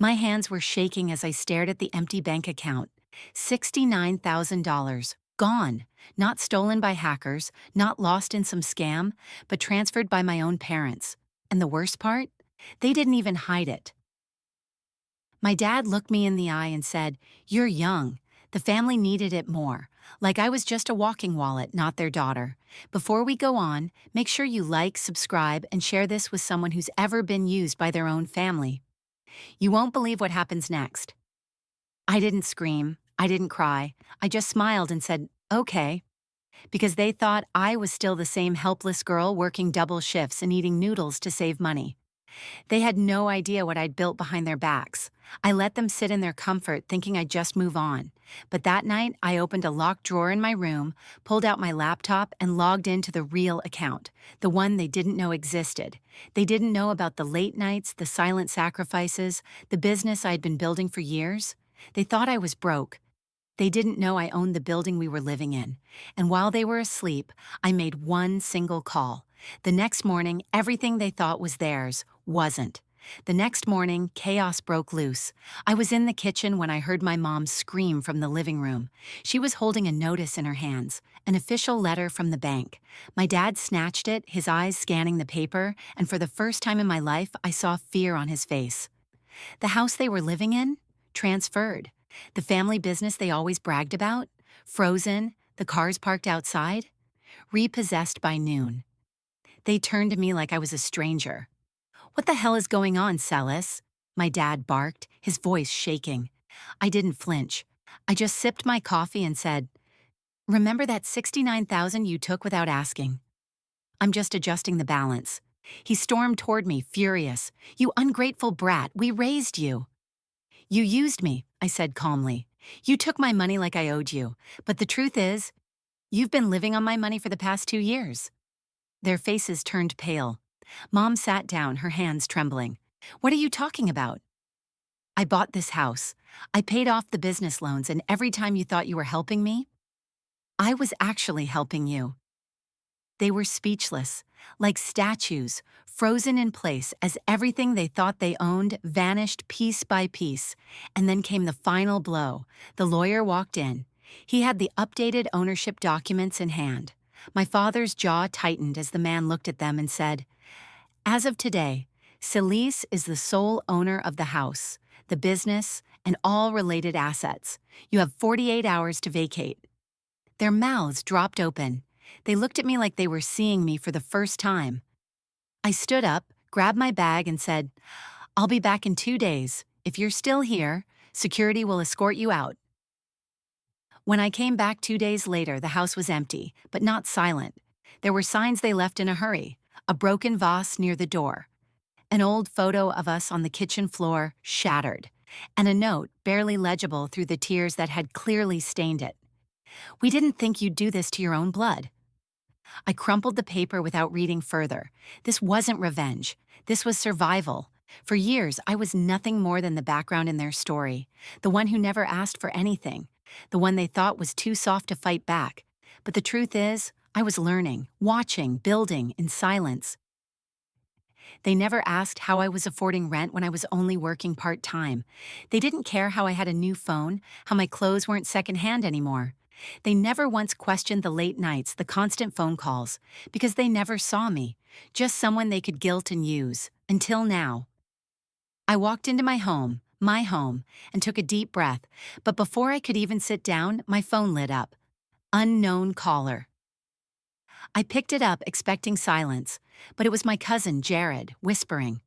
My hands were shaking as I stared at the empty bank account. $69,000. Gone. Not stolen by hackers, not lost in some scam, but transferred by my own parents. And the worst part? They didn't even hide it. My dad looked me in the eye and said, "You're young. The family needed it more. Like I was just a walking wallet, not their daughter. Before we go on, make sure you like, subscribe, and share this with someone who's ever been used by their own family. You won't believe what happens next." I didn't scream. I didn't cry. I just smiled and said, "Okay," because they thought I was still the same helpless girl working double shifts and eating noodles to save money. They had no idea what I'd built behind their backs. I let them sit in their comfort thinking I'd just move on. But that night, I opened a locked drawer in my room, pulled out my laptop, and logged into the real account, the one they didn't know existed. They didn't know about the late nights, the silent sacrifices, the business I'd been building for years. They thought I was broke. They didn't know I owned the building we were living in. And while they were asleep, I made one single call. The next morning, everything they thought was theirs wasn't. The next morning, chaos broke loose. I was in the kitchen when I heard my mom scream from the living room. She was holding a notice in her hands, an official letter from the bank. My dad snatched it, his eyes scanning the paper, and for the first time in my life, I saw fear on his face. The house they were living in? Transferred. The family business they always bragged about? Frozen. The cars parked outside? Repossessed by noon. They turned to me like I was a stranger. "What the hell is going on, Selis?" My dad barked, his voice shaking. I didn't flinch. I just sipped my coffee and said, "Remember that 69,000 you took without asking? I'm just adjusting the balance." He stormed toward me, furious. "You ungrateful brat, we raised you." "You used me," I said calmly. "You took my money like I owed you. But the truth is, you've been living on my money for the past 2 years. Their faces turned pale. Mom sat down, her hands trembling. "What are you talking about?" "I bought this house. I paid off the business loans, and every time you thought you were helping me, I was actually helping you." They were speechless, like statues, frozen in place as everything they thought they owned vanished piece by piece. And then came the final blow. The lawyer walked in. He had the updated ownership documents in hand. My father's jaw tightened as the man looked at them and said, "As of today, Selis is the sole owner of the house, the business, and all related assets. You have 48 hours to vacate." Their mouths dropped open. They looked at me like they were seeing me for the first time. I stood up, grabbed my bag, and said, "I'll be back in 2 days. If you're still here, security will escort you out." When I came back 2 days later, the house was empty, but not silent. There were signs they left in a hurry: a broken vase near the door, an old photo of us on the kitchen floor, shattered, and a note barely legible through the tears that had clearly stained it. "We didn't think you'd do this to your own blood." I crumpled the paper without reading further. This wasn't revenge. This was survival. For years, I was nothing more than the background in their story, the one who never asked for anything, the one they thought was too soft to fight back. But the truth is, I was learning, watching, building, in silence. They never asked how I was affording rent when I was only working part-time. They didn't care how I had a new phone, how my clothes weren't secondhand anymore. They never once questioned the late nights, the constant phone calls, because they never saw me, just someone they could guilt and use, until now. I walked into my home, and took a deep breath, but before I could even sit down, my phone lit up. Unknown caller. I picked it up, expecting silence, but it was my cousin, Jared, whispering.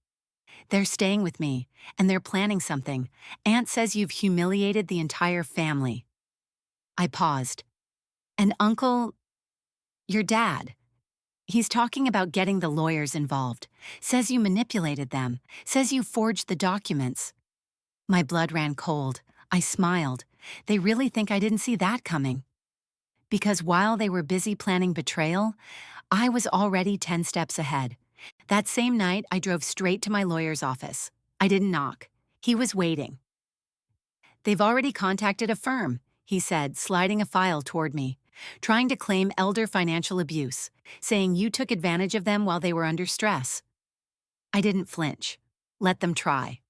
"They're staying with me, and they're planning something. Aunt says you've humiliated the entire family." I paused. "And Uncle, your dad, he's talking about getting the lawyers involved. Says you manipulated them. Says you forged the documents." My blood ran cold. I smiled. They really think I didn't see that coming. Because while they were busy planning betrayal, I was already 10 steps ahead. That same night, I drove straight to my lawyer's office. I didn't knock. He was waiting. "They've already contacted a firm," he said, sliding a file toward me, "trying to claim elder financial abuse, saying you took advantage of them while they were under stress." I didn't flinch. Let them try.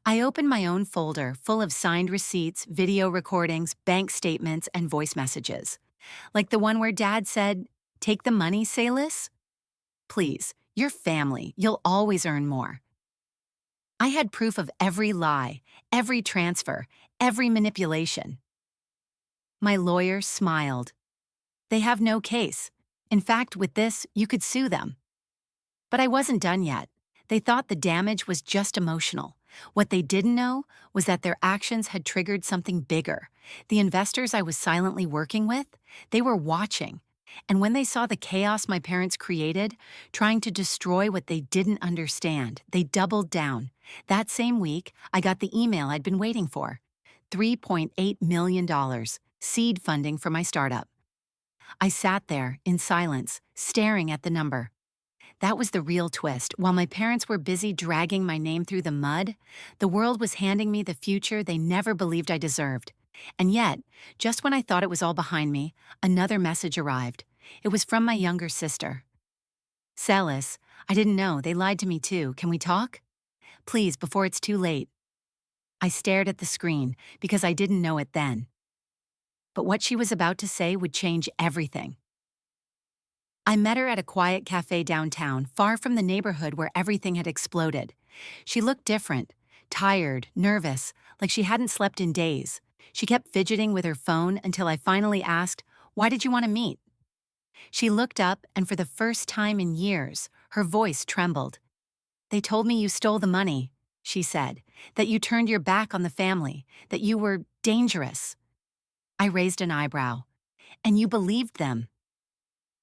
I opened my own folder full of signed receipts, video recordings, bank statements, and voice messages. Like the one where Dad said, "Take the money, Selis? Please, you're family. You'll always earn more." I had proof of every lie, every transfer, every manipulation. My lawyer smiled. "They have no case. In fact, with this, you could sue them." But I wasn't done yet. They thought the damage was just emotional. What they didn't know was that their actions had triggered something bigger. The investors I was silently working with, they were watching. And when they saw the chaos my parents created, trying to destroy what they didn't understand, they doubled down. That same week, I got the email I'd been waiting for. $3.8 million, seed funding for my startup. I sat there, in silence, staring at the number. That was the real twist. While my parents were busy dragging my name through the mud, the world was handing me the future they never believed I deserved. And yet, just when I thought it was all behind me, another message arrived. It was from my younger sister. "Selis, I didn't know, they lied to me too. Can we talk? Please, before it's too late." I stared at the screen because I didn't know it then. But what she was about to say would change everything. I met her at a quiet cafe downtown, far from the neighborhood where everything had exploded. She looked different, tired, nervous, like she hadn't slept in days. She kept fidgeting with her phone until I finally asked, "Why did you want to meet?" She looked up, and for the first time in years, her voice trembled. "They told me you stole the money," she said, "that you turned your back on the family, that you were dangerous." I raised an eyebrow. "And you believed them?"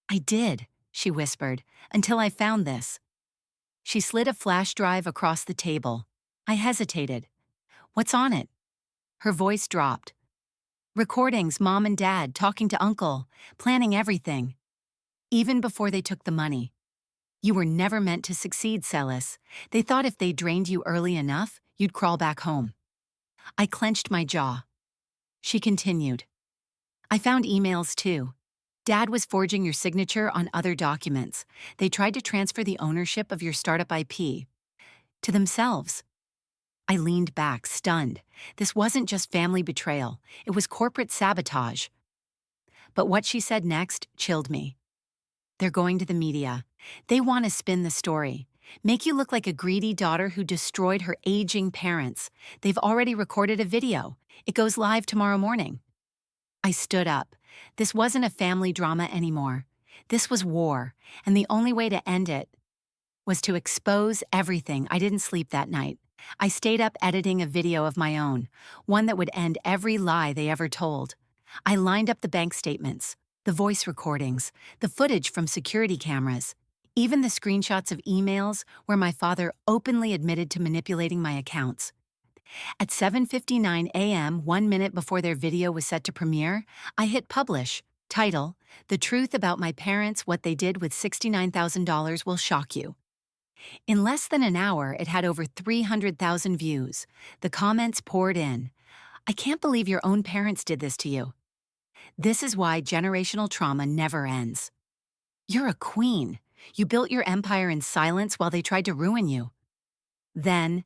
"I did," she whispered, "until I found this." She slid a flash drive across the table. I hesitated. "What's on it?" Her voice dropped. "Recordings, Mom and Dad talking to Uncle, planning everything. Even before they took the money. You were never meant to succeed, Selis. They thought if they drained you early enough, you'd crawl back home." I clenched my jaw. She continued. "I found emails too. Dad was forging your signature on other documents. They tried to transfer the ownership of your startup IP to themselves." I leaned back, stunned. This wasn't just family betrayal. It was corporate sabotage. But what she said next chilled me. "They're going to the media. They want to spin the story. Make you look like a greedy daughter who destroyed her aging parents. They've already recorded a video. It goes live tomorrow morning." I stood up. This wasn't a family drama anymore. This was war, and the only way to end it was to expose everything. I didn't sleep that night. I stayed up editing a video of my own, one that would end every lie they ever told. I lined up the bank statements, the voice recordings, the footage from security cameras, even the screenshots of emails where my father openly admitted to manipulating my accounts. At 7:59 a.m., 1 minute before their video was set to premiere, I hit publish. Title: "The Truth About My Parents, What They Did with $69,000 Will Shock You." In less than an hour, it had over 300,000 views. The comments poured in. "I can't believe your own parents did this to you." This is why generational trauma never ends. "You're a queen. You built your empire in silence while they tried to ruin you." Then,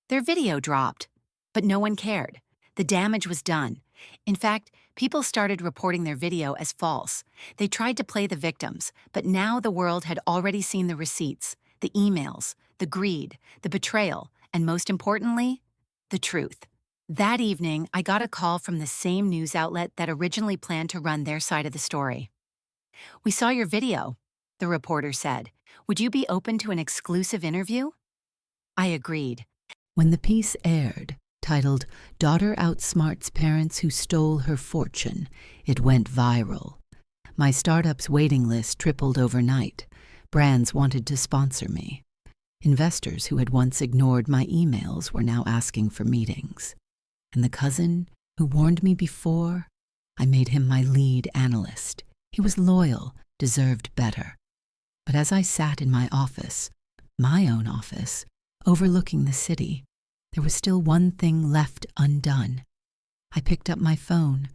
their video dropped, but no one cared. The damage was done. In fact, people started reporting their video as false. They tried to play the victims, but now the world had already seen the receipts, the emails, the greed, the betrayal, and most importantly, the truth. That evening, I got a call from the same news outlet that originally planned to run their side of the story. "We saw your video," the reporter said. "Would you be open to an exclusive interview?" I agreed. When the piece aired, titled "Daughter Outsmarts Parents Who Stole Her Fortune," it went viral. My startup's waiting list tripled overnight. Brands wanted to sponsor me. Investors who had once ignored my emails were now asking for meetings. And the cousin who warned me before, I made him my lead analyst. He was loyal, deserved better. But as I sat in my office, my own office, overlooking the city, there was still one thing left undone. I picked up my phone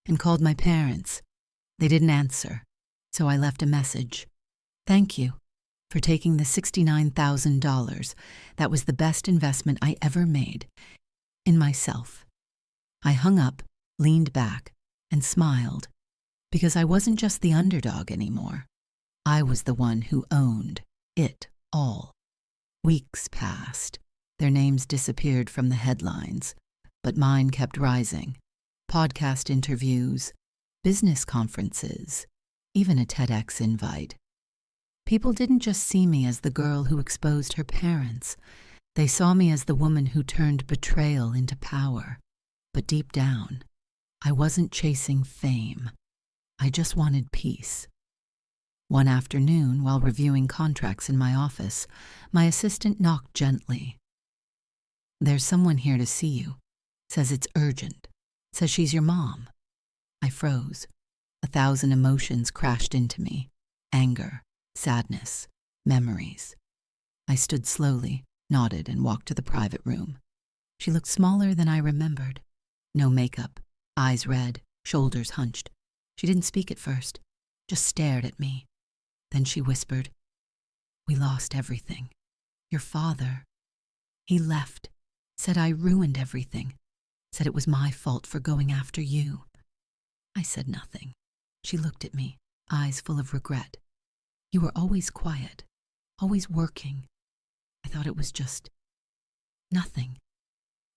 and called my parents. They didn't answer, so I left a message. "Thank you. for taking the $69,000 that was the best investment I ever made in myself. I hung up, leaned back, and smiled, because I wasn't just the underdog anymore. I was the one who owned it all. Weeks passed. Their names disappeared from the headlines, but mine kept rising. Podcast interviews, business conferences, even a TEDx invite. People didn't just see me as the girl who exposed her parents. They saw me as the woman who turned betrayal into power. But deep down, I wasn't chasing fame. I just wanted peace. One afternoon, while reviewing contracts in my office, my assistant knocked gently. "There's someone here to see you. Says it's urgent. Says she's your mom." I froze. 1,000 emotions crashed into me. Anger, sadness, memories. I stood slowly, nodded, and walked to the private room. She looked smaller than I remembered. No makeup, eyes red, shoulders hunched. She didn't speak at first, just stared at me. Then she whispered, "We lost everything. Your father, he left, said I ruined everything, said it was my fault for going after you." I said nothing. She looked at me, eyes full of regret. "You were always quiet, always working. I thought it was just nothing.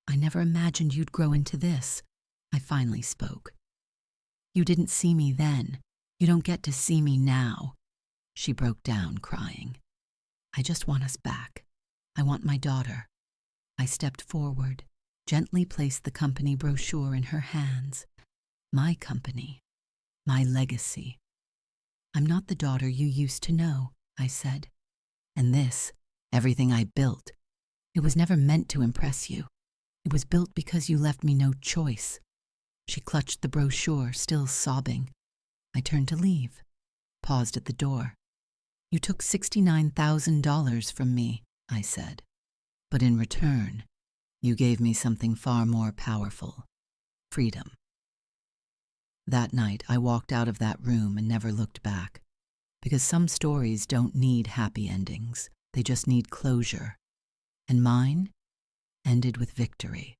I never imagined you'd grow into this." I finally spoke. "You didn't see me then. You don't get to see me now." She broke down, crying. "I just want us back. I want my daughter." I stepped forward, gently placed the company brochure in her hands. My company, my legacy. "I'm not the daughter you used to know," I said. "And this, everything I built, it was never meant to impress you. It was built because you left me no choice." She clutched the brochure, still sobbing. I turned to leave, paused at the door. "You took $69,000 from me," I said. "But in return, you gave me something far more powerful: freedom." That night, I walked out of that room and never looked back. Because some stories don't need happy endings. They just need closure. And mine ended with victory.